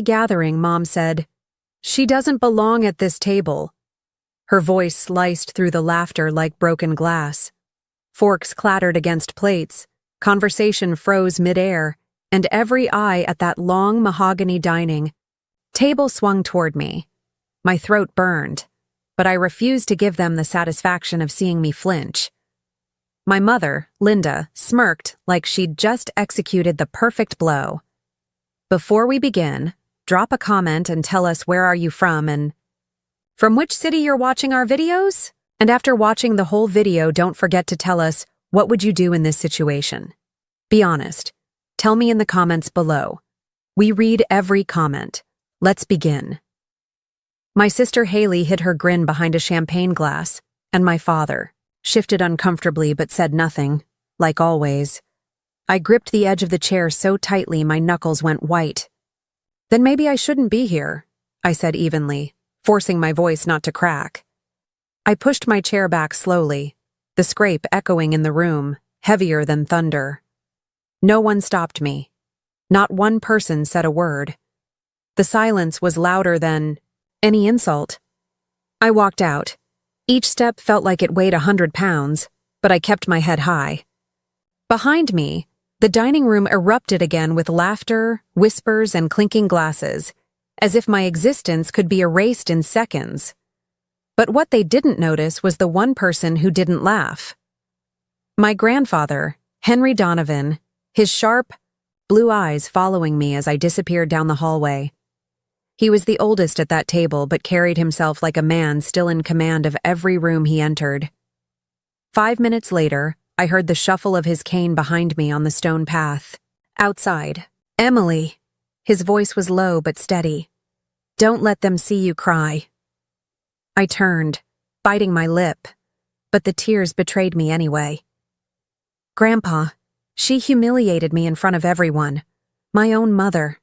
Gathering, Mom said, "She doesn't belong at this table." Her voice sliced through the laughter like broken glass. Forks clattered against plates, conversation froze midair, and every eye at that long mahogany dining table swung toward me. My throat burned, but I refused to give them the satisfaction of seeing me flinch. My mother, Linda, smirked like she'd just executed the perfect blow. "Before we begin, drop a comment and tell us where are you from and from which city you're watching our videos? And after watching the whole video, don't forget to tell us what would you do in this situation. Be honest. Tell me in the comments below. We read every comment. Let's begin." My sister Haley hid her grin behind a champagne glass, and my father shifted uncomfortably but said nothing, like always. I gripped the edge of the chair so tightly my knuckles went white. "Then maybe I shouldn't be here," I said evenly, forcing my voice not to crack. I pushed my chair back slowly, the scrape echoing in the room, heavier than thunder. No one stopped me. Not one person said a word. The silence was louder than any insult. I walked out. Each step felt like it weighed 100 pounds, but I kept my head high. Behind me, the dining room erupted again with laughter, whispers, and clinking glasses, as if my existence could be erased in seconds. But what they didn't notice was the one person who didn't laugh. My grandfather, Henry Donovan, his sharp, blue eyes following me as I disappeared down the hallway. He was the oldest at that table but carried himself like a man still in command of every room he entered. 5 minutes later, I heard the shuffle of his cane behind me on the stone path. Outside. "Emily." His voice was low but steady. "Don't let them see you cry." I turned, biting my lip, but the tears betrayed me anyway. "Grandpa, she humiliated me in front of everyone. My own mother."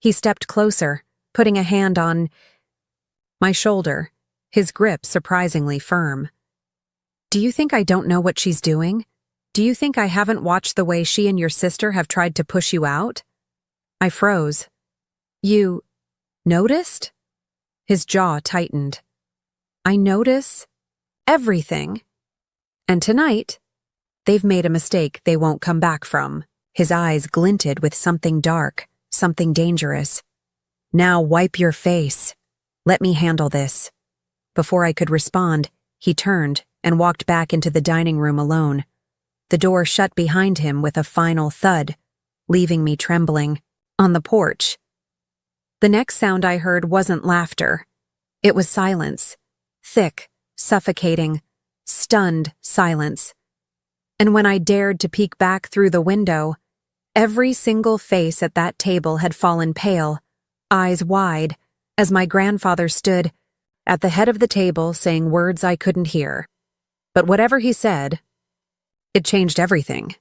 He stepped closer, putting a hand on my shoulder, his grip surprisingly firm. "Do you think I don't know what she's doing? Do you think I haven't watched the way she and your sister have tried to push you out?" I froze. "You noticed?" His jaw tightened. "I notice everything. And tonight, they've made a mistake they won't come back from." His eyes glinted with something dark, something dangerous. "Now wipe your face. Let me handle this." Before I could respond, he turned and walked back into the dining room alone. The door shut behind him with a final thud, leaving me trembling. On the porch. The next sound I heard wasn't laughter. It was silence. Thick, suffocating, stunned silence. And when I dared to peek back through the window, every single face at that table had fallen pale, eyes wide, as my grandfather stood at the head of the table saying words I couldn't hear. But whatever he said, it changed everything.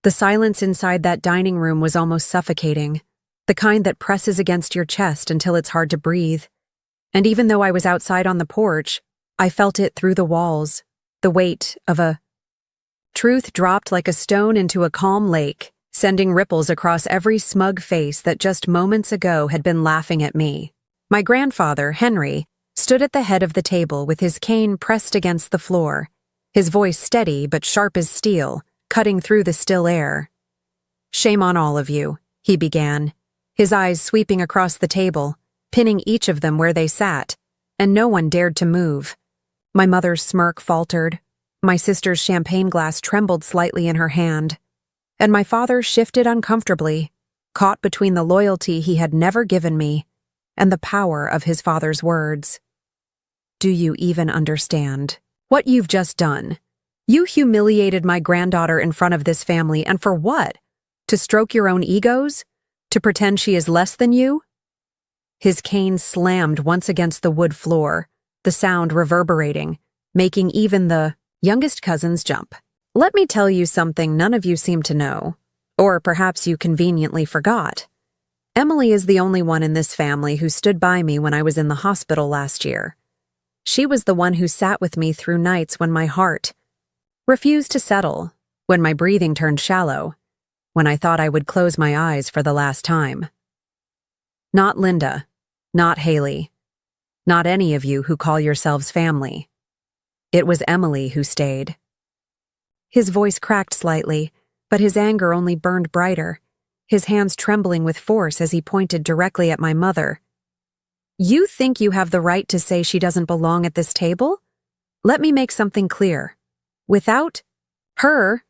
The silence inside that dining room was almost suffocating, the kind that presses against your chest until it's hard to breathe. And even though I was outside on the porch, I felt it through the walls, the weight of a truth dropped like a stone into a calm lake, sending ripples across every smug face that just moments ago had been laughing at me. My grandfather, Henry, stood at the head of the table with his cane pressed against the floor, his voice steady but sharp as steel, cutting through the still air. "Shame on all of you," he began, his eyes sweeping across the table, pinning each of them where they sat, and no one dared to move. My mother's smirk faltered, my sister's champagne glass trembled slightly in her hand, and my father shifted uncomfortably, caught between the loyalty he had never given me and the power of his father's words. "Do you even understand what you've just done? You humiliated my granddaughter in front of this family, and for what? To stroke your own egos? To pretend she is less than you?" His cane slammed once against the wood floor, the sound reverberating, making even the youngest cousins jump. "Let me tell you something none of you seem to know, or perhaps you conveniently forgot. Emily is the only one in this family who stood by me when I was in the hospital last year. She was the one who sat with me through nights when my heart refused to settle, when my breathing turned shallow, when I thought I would close my eyes for the last time." Not Linda. Not Haley. Not any of you who call yourselves family. It was Emily who stayed. His voice cracked slightly, but his anger only burned brighter, his hands trembling with force as he pointed directly at my mother. You think you have the right to say she doesn't belong at this table? Let me make something clear. Without her,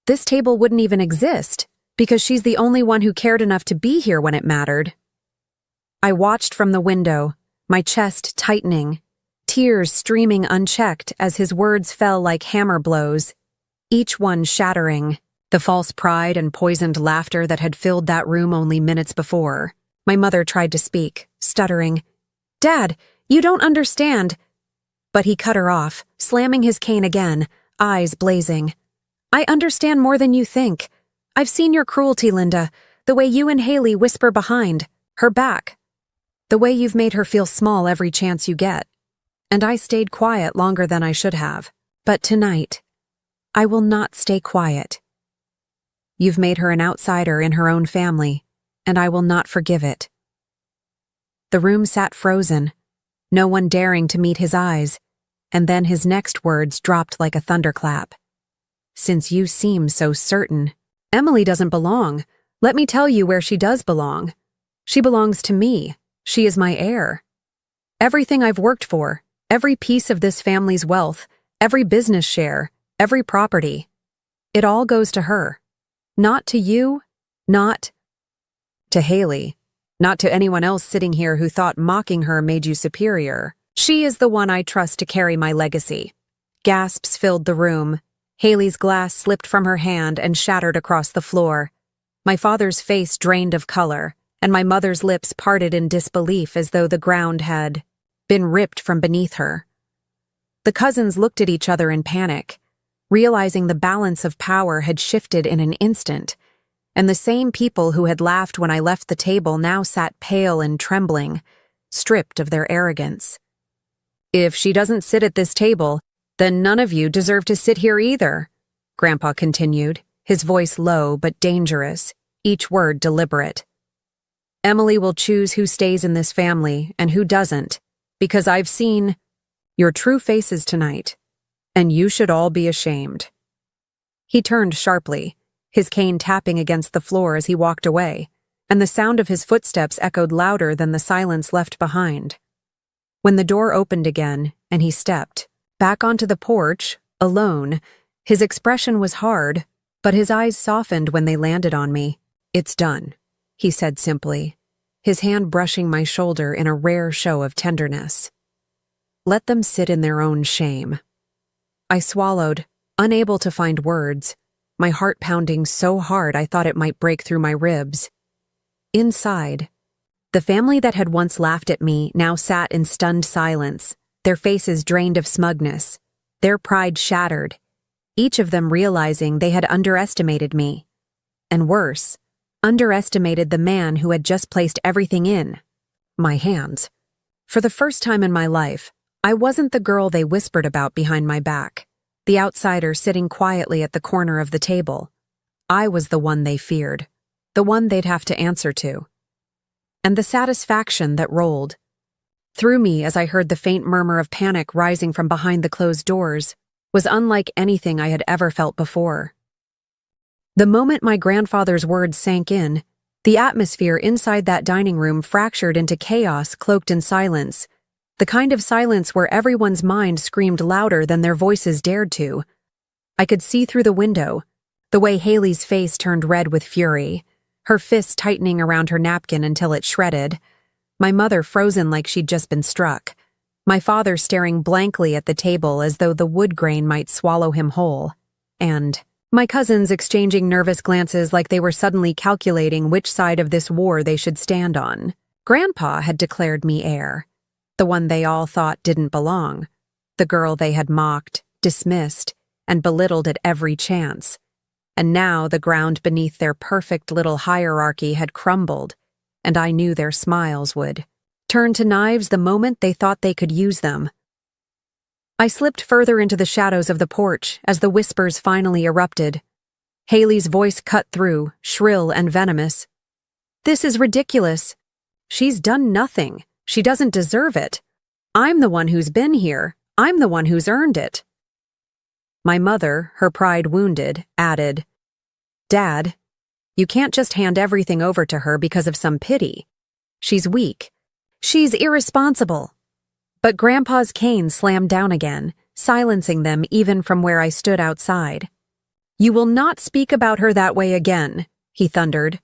this table wouldn't even exist, because she's the only one who cared enough to be here when it mattered. I watched from the window, my chest tightening, tears streaming unchecked as his words fell like hammer blows, each one shattering the false pride and poisoned laughter that had filled that room only minutes before. My mother tried to speak, stuttering, "Dad, you don't understand." But he cut her off, slamming his cane again, eyes blazing. "I understand more than you think. I've seen your cruelty, Linda, the way you and Haley whisper behind her back, the way you've made her feel small every chance you get. And I stayed quiet longer than I should have. But tonight, I will not stay quiet. You've made her an outsider in her own family, and I will not forgive it." The room sat frozen, no one daring to meet his eyes, and then his next words dropped like a thunderclap. "Since you seem so certain, Emily doesn't belong. Let me tell you where she does belong. She belongs to me. She is my heir. Everything I've worked for, every piece of this family's wealth, every business share, every property, it all goes to her. Not to you, not to Haley, not to anyone else sitting here who thought mocking her made you superior. She is the one I trust to carry my legacy." Gasps filled the room. Haley's glass slipped from her hand and shattered across the floor. My father's face drained of color, and my mother's lips parted in disbelief as though the ground had been ripped from beneath her. The cousins looked at each other in panic, realizing the balance of power had shifted in an instant, and the same people who had laughed when I left the table now sat pale and trembling, stripped of their arrogance. "If she doesn't sit at this table, then none of you deserve to sit here either," Grandpa continued, his voice low but dangerous, each word deliberate. "Emily will choose who stays in this family and who doesn't, because I've seen your true faces tonight, and you should all be ashamed." He turned sharply, his cane tapping against the floor as he walked away, and the sound of his footsteps echoed louder than the silence left behind. When the door opened again, and he stepped back onto the porch, alone, his expression was hard, but his eyes softened when they landed on me. "It's done," he said simply, his hand brushing my shoulder in a rare show of tenderness. "Let them sit in their own shame." I swallowed, unable to find words, my heart pounding so hard I thought it might break through my ribs. Inside, the family that had once laughed at me now sat in stunned silence, their faces drained of smugness, their pride shattered, each of them realizing they had underestimated me. And worse, underestimated the man who had just placed everything in my hands. For the first time in my life, I wasn't the girl they whispered about behind my back, the outsider sitting quietly at the corner of the table. I was the one they feared, the one they'd have to answer to. And the satisfaction that rolled through me as I heard the faint murmur of panic rising from behind the closed doors was unlike anything I had ever felt before. The moment my grandfather's words sank in, the atmosphere inside that dining room fractured into chaos cloaked in silence, the kind of silence where everyone's mind screamed louder than their voices dared to. I could see through the window, the way Haley's face turned red with fury, her fists tightening around her napkin until it shredded, my mother frozen like she'd just been struck, my father staring blankly at the table as though the wood grain might swallow him whole, and my cousins exchanging nervous glances like they were suddenly calculating which side of this war they should stand on. Grandpa had declared me heir, the one they all thought didn't belong, the girl they had mocked, dismissed, and belittled at every chance. And now the ground beneath their perfect little hierarchy had crumbled, and I knew their smiles would turn to knives the moment they thought they could use them. I slipped further into the shadows of the porch as the whispers finally erupted. Haley's voice cut through, shrill and venomous. "This is ridiculous. She's done nothing. She doesn't deserve it. I'm the one who's been here. I'm the one who's earned it. My mother, her pride wounded, added, Dad, you can't just hand everything over to her because of some pity. She's weak. She's irresponsible. But Grandpa's cane slammed down again, silencing them even from where I stood outside. You will not speak about her that way again, he thundered,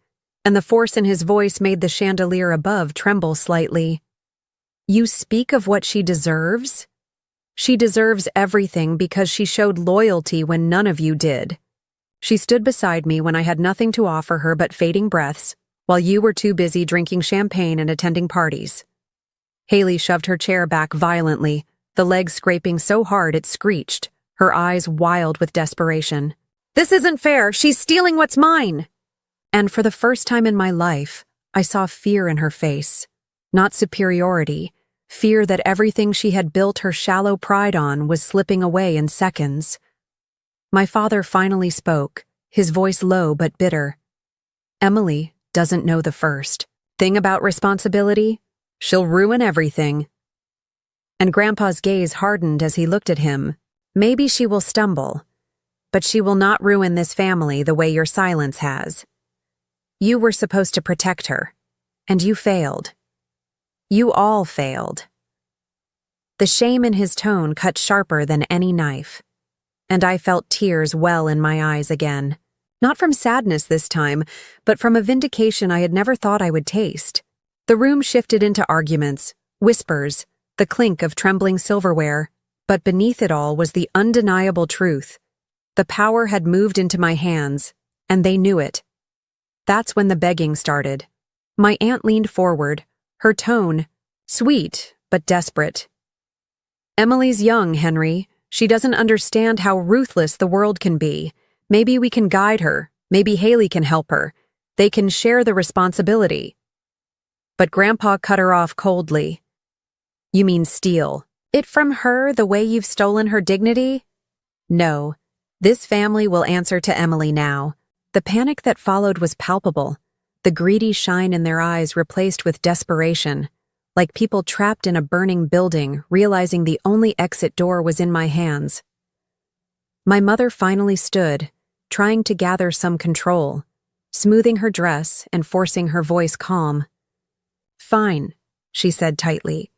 and the force in his voice made the chandelier above tremble slightly. You speak of what she deserves? She deserves everything because she showed loyalty when none of you did. She stood beside me when I had nothing to offer her but fading breaths, while you were too busy drinking champagne and attending parties. Haley shoved her chair back violently, the leg scraping so hard it screeched, her eyes wild with desperation. This isn't fair. She's stealing what's mine. And for the first time in my life, I saw fear in her face. Not superiority, fear that everything she had built her shallow pride on was slipping away in seconds. My father finally spoke, his voice low but bitter. Emily doesn't know the first thing about responsibility. She'll ruin everything. And Grandpa's gaze hardened as he looked at him. Maybe she will stumble, but she will not ruin this family the way your silence has. You were supposed to protect her, and you failed. You all failed. The shame in his tone cut sharper than any knife, and I felt tears well in my eyes again. Not from sadness this time, but from a vindication I had never thought I would taste. The room shifted into arguments, whispers, the clink of trembling silverware, but beneath it all was the undeniable truth. The power had moved into my hands, and they knew it. That's when the begging started. My aunt leaned forward, her tone sweet but desperate. Emily's young, Henry. She doesn't understand how ruthless the world can be. Maybe we can guide her. Maybe Haley can help her. They can share the responsibility. But Grandpa cut her off coldly. You mean steal it from her the way you've stolen her dignity? No. This family will answer to Emily now. The panic that followed was palpable, the greedy shine in their eyes replaced with desperation, like people trapped in a burning building, realizing the only exit door was in my hands. My mother finally stood, trying to gather some control, smoothing her dress and forcing her voice calm. Fine, she said tightly.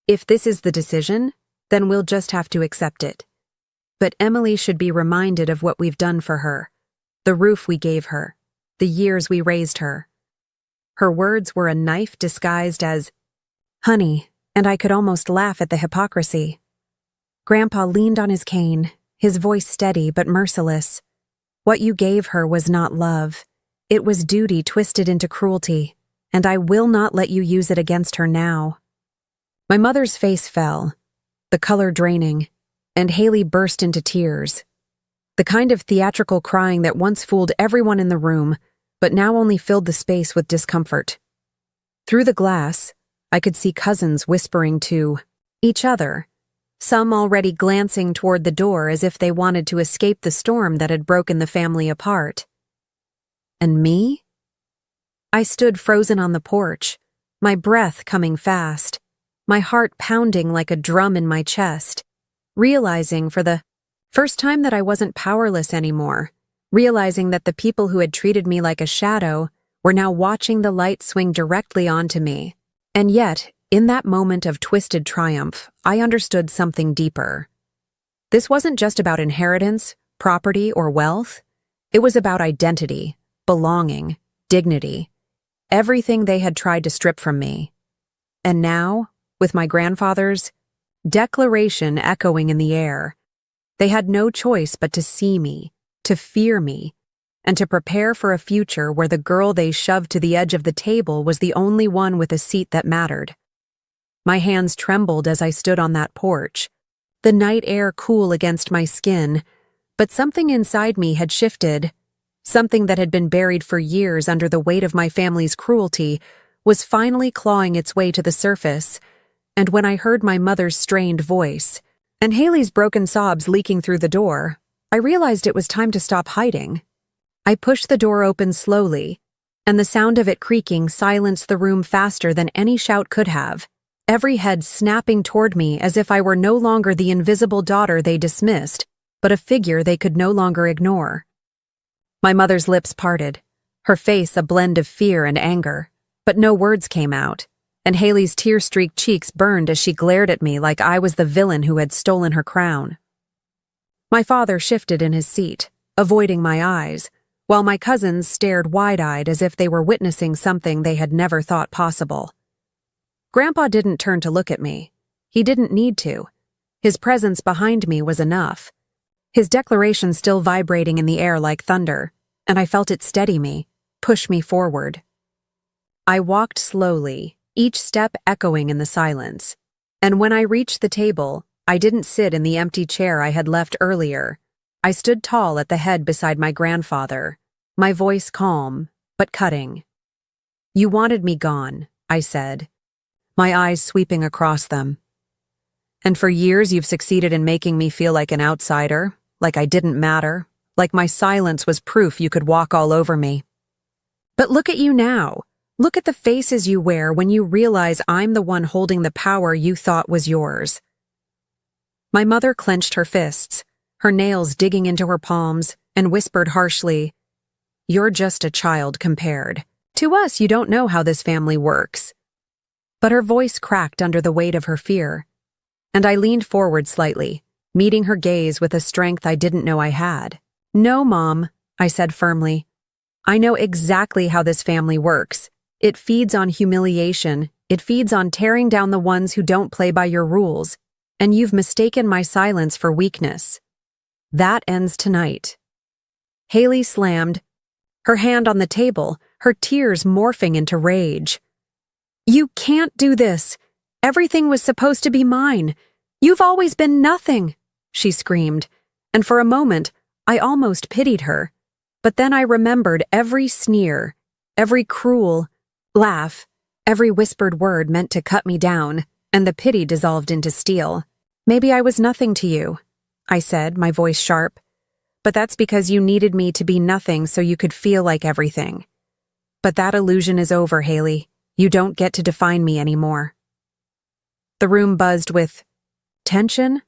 If this is the decision, then we'll just have to accept it. But Emily should be reminded of what we've done for her, the roof we gave her, the years we raised her. Her words were a knife disguised as honey, and I could almost laugh at the hypocrisy. Grandpa leaned on his cane, his voice steady but merciless. What you gave her was not love. It was duty twisted into cruelty, and I will not let you use it against her now. My mother's face fell, the color draining, and Haley burst into tears. The kind of theatrical crying that once fooled everyone in the room, but now only filled the space with discomfort. Through the glass, I could see cousins whispering to each other, some already glancing toward the door as if they wanted to escape the storm that had broken the family apart. And me? I stood frozen on the porch, my breath coming fast, my heart pounding like a drum in my chest, realizing for the first time that I wasn't powerless anymore, realizing that the people who had treated me like a shadow were now watching the light swing directly onto me. And yet, in that moment of twisted triumph, I understood something deeper. This wasn't just about inheritance, property, or wealth. It was about identity, belonging, dignity, everything they had tried to strip from me. And now, with my grandfather's declaration echoing in the air, they had no choice but to see me, to fear me, and to prepare for a future where the girl they shoved to the edge of the table was the only one with a seat that mattered. My hands trembled as I stood on that porch, the night air cool against my skin, but something inside me had shifted. Something that had been buried for years under the weight of my family's cruelty was finally clawing its way to the surface, and when I heard my mother's strained voice, and Haley's broken sobs leaking through the door, I realized it was time to stop hiding. I pushed the door open slowly, and the sound of it creaking silenced the room faster than any shout could have, every head snapping toward me as if I were no longer the invisible daughter they dismissed, but a figure they could no longer ignore. My mother's lips parted, her face a blend of fear and anger, but no words came out, and Haley's tear-streaked cheeks burned as she glared at me like I was the villain who had stolen her crown. My father shifted in his seat, avoiding my eyes, while my cousins stared wide-eyed as if they were witnessing something they had never thought possible. Grandpa didn't turn to look at me. He didn't need to. His presence behind me was enough. His declaration still vibrating in the air like thunder, and I felt it steady me, push me forward. I walked slowly, each step echoing in the silence, and when I reached the table, I didn't sit in the empty chair I had left earlier. I stood tall at the head beside my grandfather, my voice calm, but cutting. "You wanted me gone," I said, my eyes sweeping across them. "And for years you've succeeded in making me feel like an outsider, like I didn't matter, like my silence was proof you could walk all over me. But look at you now. Look at the faces you wear when you realize I'm the one holding the power you thought was yours." My mother clenched her fists, her nails digging into her palms, and whispered harshly, "You're just a child compared. To us, you don't know how this family works." But her voice cracked under the weight of her fear, and I leaned forward slightly, meeting her gaze with a strength I didn't know I had. "No, Mom," I said firmly. "I know exactly how this family works. It feeds on humiliation. It feeds on tearing down the ones who don't play by your rules, and you've mistaken my silence for weakness. That ends tonight." Haley slammed, her hand on the table, her tears morphing into rage. "You can't do this. Everything was supposed to be mine. You've always been nothing," she screamed, and for a moment, I almost pitied her. But then I remembered every sneer, every cruel laugh, every whispered word meant to cut me down, and the pity dissolved into steel. "Maybe I was nothing to you," I said, my voice sharp. "But that's because you needed me to be nothing so you could feel like everything. But that illusion is over, Haley. You don't get to define me anymore." The room buzzed with tension,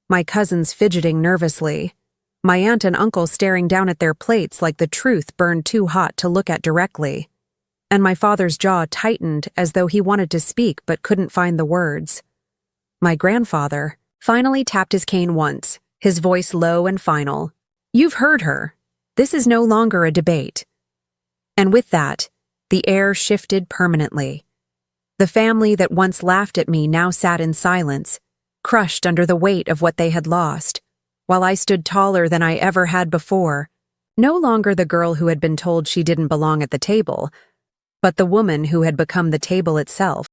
my cousins fidgeting nervously, my aunt and uncle staring down at their plates like the truth burned too hot to look at directly, and my father's jaw tightened as though he wanted to speak but couldn't find the words. My grandfather finally tapped his cane once, his voice low and final. "You've heard her. This is no longer a debate." And with that, the air shifted permanently. The family that once laughed at me now sat in silence, crushed under the weight of what they had lost, while I stood taller than I ever had before, no longer the girl who had been told she didn't belong at the table, but the woman who had become the table itself.